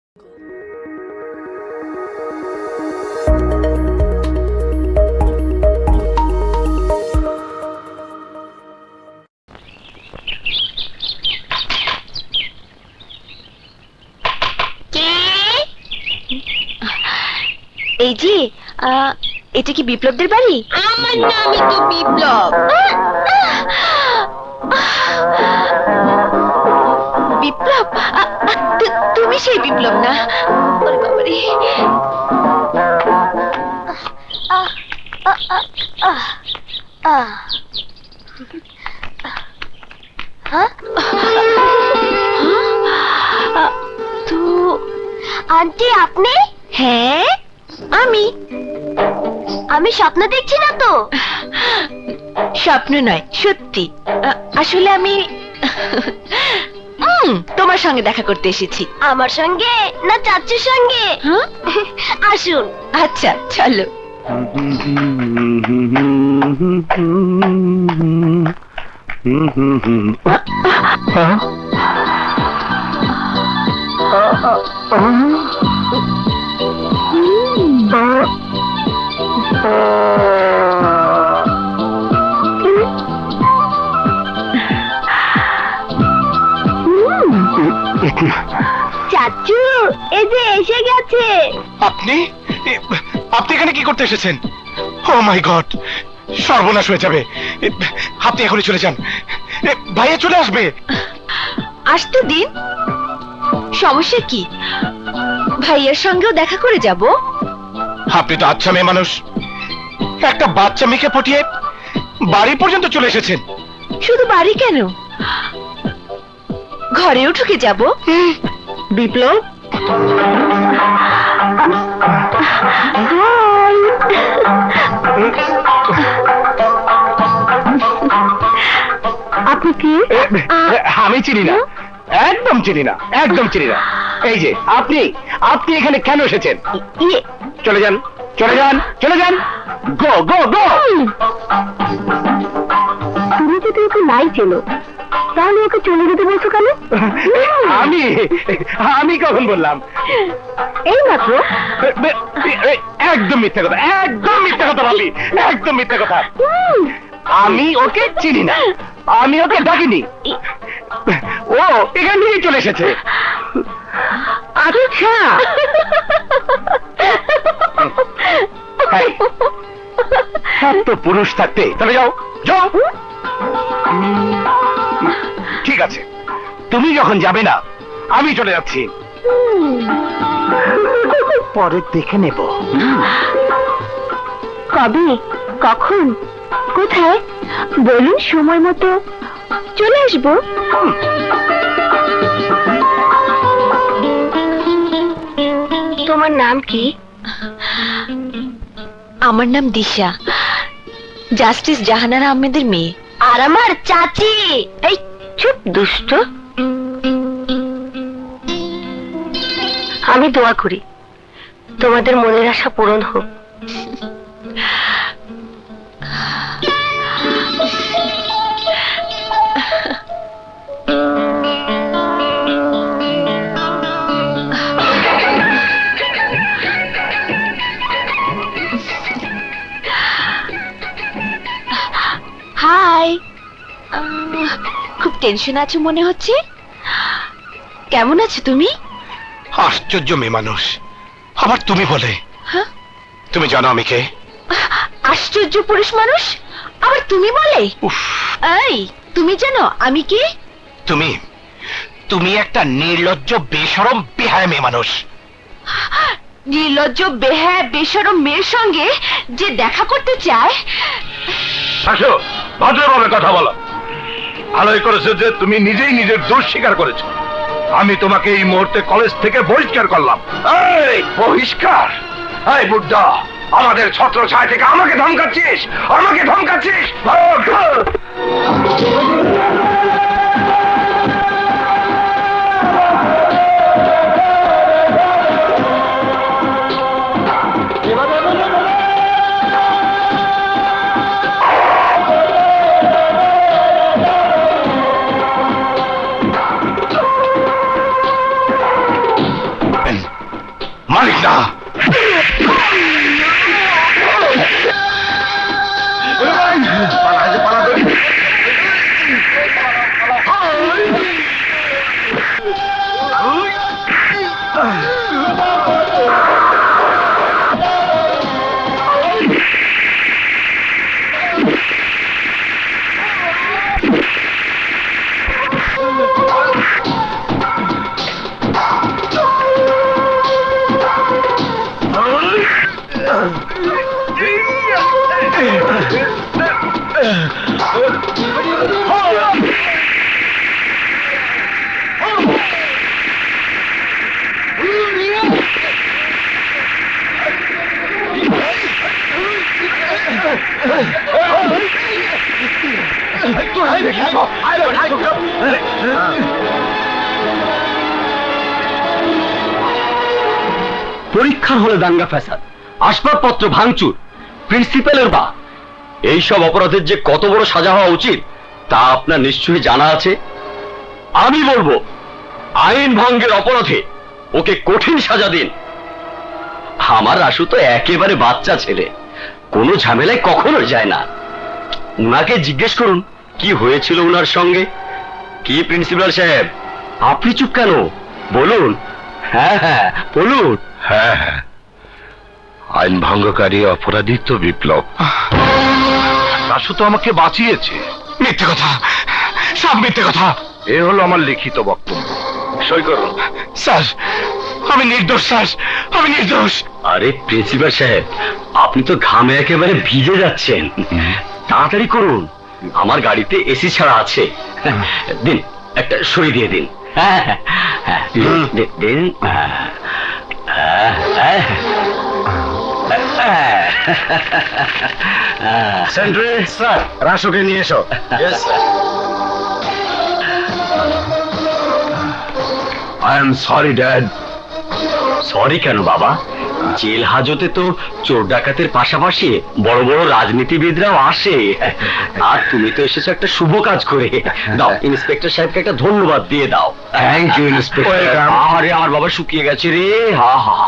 এই যে এটা কি বিপ্লবদের বাড়ি? আমার নামই তো বিপ্লব। বিপ্লব, তুমি সেই বিপ্লব না? ওরে বাবারে, তো আন্টি আপনি? হ্যাঁ আমি স্বপ্ন দেখছি না তো? স্বপ্ন নয়, সত্যি। আসলে আমি তোমার সঙ্গে দেখা করতে এসেছি। আমার সঙ্গে না চাচুর সঙ্গে? হ্যাঁ, আসুন। আচ্ছা চলো। চাচু এই যে এসে গেছে। আপনি আপনি এখানে কি করতে এসেছেন? ও মাই গড, সর্বনাশ হয়ে যাবে। আপনি এখনই চলে যান, ভাইয়া চলে আসবে। আসতে দিন, সমস্যা কি? ভাইয়ের সঙ্গেও দেখা করে যাব। আপনি তো আচ্ছা মেয়ে মানুষ, একটা বাচ্চা মেয়েকে পটিয়ে বাড়ি পর্যন্ত চলে এসেছেন। শুধু বাড়ি কেন, ঘরেও ঢুকে যাব। বিপ্লব, আপনি কি? আমি চিনি না, একদম চিনি না, একদম চিনি না। এই যে আপনি আপনি এখানে কেন এসেছেন? চলে যান, চলে যান, চলে যান, গো গো গো। তুমি যদি ওকে নাই চেনো তাহলে ওকে চলে যেতে বলছো কেন? আমি আমি কখন বললাম? এই মাত্র। একদম মিথ্যা কথা, একদম মিথ্যা কথা ভাবি, একদম মিথ্যা কথা। আমি ওকে চিনি না, আমি ওকে ডাকিনি, ও এখান থেকেই চলে এসেছে। আচ্ছা, এত পুরুষ থাকতে তাহলে যাও যাও। ঠিক আছে, তুমি যখন যাবে না আমি চলে যাচ্ছি, পরে দেখে নেব। কবে, কখন, কোথায় বলুন, সময় মতো চলে আসবো। তোমার নাম কি? আমার নাম দিশা, জাস্টিস জাহানারা আহমেদের মেয়ে। আর আমার চাচি। এই চুপ দুষ্ট। আমি দোয়া করি তোমাদের মনের আশা পূরণ হোক। হাই, খুব টেনশন আছো মনে হচ্ছে। কেমন আছো তুমি? আশ্চর্য মেয়ে মানুষ, আবার তুমি বলে। হ্যাঁ? তুমি জানো আমি কে? আশ্চর্য পুরুষ মানুষ, আবার তুমি বলে। উফ, এই, তুমি জানো আমি কে? তুমি তুমি একটা নির্লজ্জ বেশরম বেহায়া মেয়ে মানুষ। নির্লজ্জ বেহায়া বেশরম মেয়ের সঙ্গে যে দেখা করতে চায়। আসো, ভদ্রভাবে কথা বলো। ভালোই করেছো যে তুমি নিজেই নিজের দোষ স্বীকার করেছো। আমি তোমাকে এই মুহূর্তে কলেজ থেকে বহিষ্কার করলাম। এই বহিষ্কার? এই বুদ্ধা, আমাদের ছত্র ছায়া থেকে আমাকে ধমকাচ্ছিস, আমাকে ধমকাচ্ছিস? পাবেন, মালিক না। পরীক্ষার হলে দাঙ্গা ফ্যাসাদ, আসবাবপত্র ভাঙচুর, প্রিন্সিপালের বা এইসব অপরাধের যে কত বড় সাজা হওয়া উচিত তা আপনার নিশ্চয়ই জানা আছে। আমি বলবো আইন ভঙ্গের অপরাধে ওকে কঠিন সাজা দিন। আমার রাসু তো একেবারে বাচ্চা ছেলে, কোনো ঝামেলায় কখনো যায় না। উনাকে জিজ্ঞেস করুন কি হয়েছিল উনার সঙ্গে। কি প্রিন্সিপাল সাহেব, আপনি চুপ কেন? বলুন। হ্যাঁ হ্যাঁ বলুন। হ্যাঁ হ্যাঁ, আইন ভঙ্গকারী অপরাধী তো বিপ্লব। রাসু তো আমাকে বাঁচিয়েছে। মিথ্যে কথা, সব মিথ্যে কথা। এ হলো আমার লিখিত বক্তব্য, সই করুন। স্যার আমি নির্দোষ, স্যার আমি নির্দোষ। আরে প্রিন্সিপাল সাহেব, আপনি তো ঘামে একেবারে ভিজে যাচ্ছেন, তাড়াতাড়ি করুন। আমার গাড়িতে এসি ছাড়া আছে, দিন একটা সই দিয়ে দিন। হ্যাঁ হ্যাঁ হ্যাঁ, দিন। সেন্ট্রি, স্যার রাসুকে নিয়ে এসো। I am sorry dad. Sorry কেন বাবা? জেল হাজতে তো চোর ডাকাতের পাশাপাশি বড় বড় রাজনীতিবিদরাও আসে, আর তুমি তো এসেছো একটা শুভ কাজ করে। দাও ইন্সপেক্টর সাহেবকে একটা ধন্যবাদ দিয়ে দাও। Thank you inspector. আরে আমার বাবা শুকিয়ে গেছে রে। হা হা।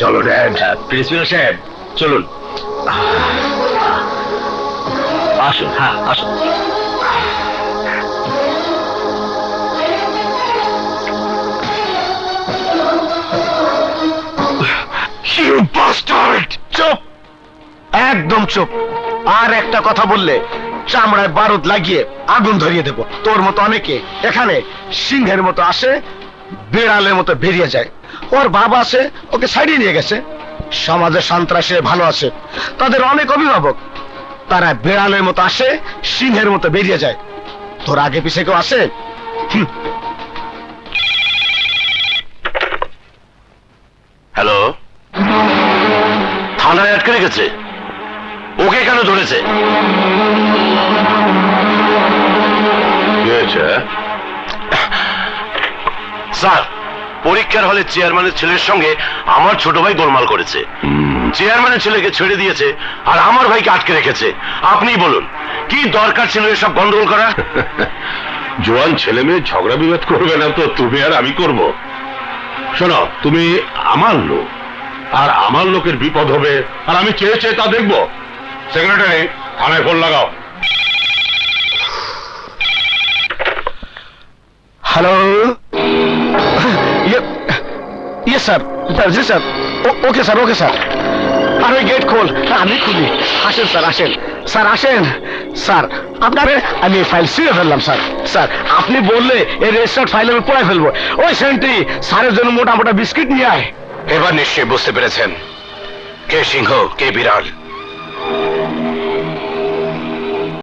চলো ড্যাড। প্রিন্সিপাল সাহেব চলুন, আসুন। হ্যাঁ আসুন। You bastard! চুপ, একদম চুপ। আর একটা কথা বললে চামড়ায় বারুদ লাগিয়ে আগুন ধরিয়ে দেব। তোর মতো অনেকে এখানে সিংহের মতো আসে, বিড়ালের মতো বেরিয়ে যায়। ওর বাবা আছে, ওকে সাইডে নিয়ে গেছে। সমাজে সন্ত্রাসে ভালো আছে, তাদের অনেক অভিভাবক, তারা বিড়ালের মতো আসে, সিংহের মতো বেরিয়ে যায়। তোর আগে পিছে কেউ আসে? হ্যালো, থানায় আটকে রেখেছে। ওকে কেন ধরেছে? স্যার, পরীক্ষার হলে চেয়ারম্যানের ছেলের সঙ্গে আমার ছোট ভাই গোলমাল করেছে। চেয়ারম্যানের ছেলেকে ছেড়ে দিয়েছে আর আমার ভাইকে আটকে রেখেছে। আপনিই বলুন কি দরকার ছিল এসব গন্ডগোল করা? জোয়ান ছেলে মেয়ে ঝগড়া বিবাদ করবে না তো তুমি আর আমি করব? শোনো, তুমি আমার লোক, আর আমার লোকের বিপদ হবে আর আমি চেয়ে চেয়ে তা দেখবো? সেক্রেটারি, থানায় ফোন লাগাও। হ্যালো, ইয়ে স্যার, জি sir. Okay sir, okay sir. আর ওই গেট খোল, আমি খুলি। আসেন স্যার, আসেন স্যার, আসেন স্যার। আপনার আমি ফাইল ছিঁড়ে ফেললাম স্যার। স্যার আপনি বললে এই রেজিস্টার্ড ফাইল আমি পড়াই ফেলবো। ওই সেন্ট্রি স্যারের জন্য মোটা মোটা বিস্কিট নিয়ে আয়। এবার নিশ্চয়ই বুঝতে পেরেছেন কে সিংহ কে বিড়াল।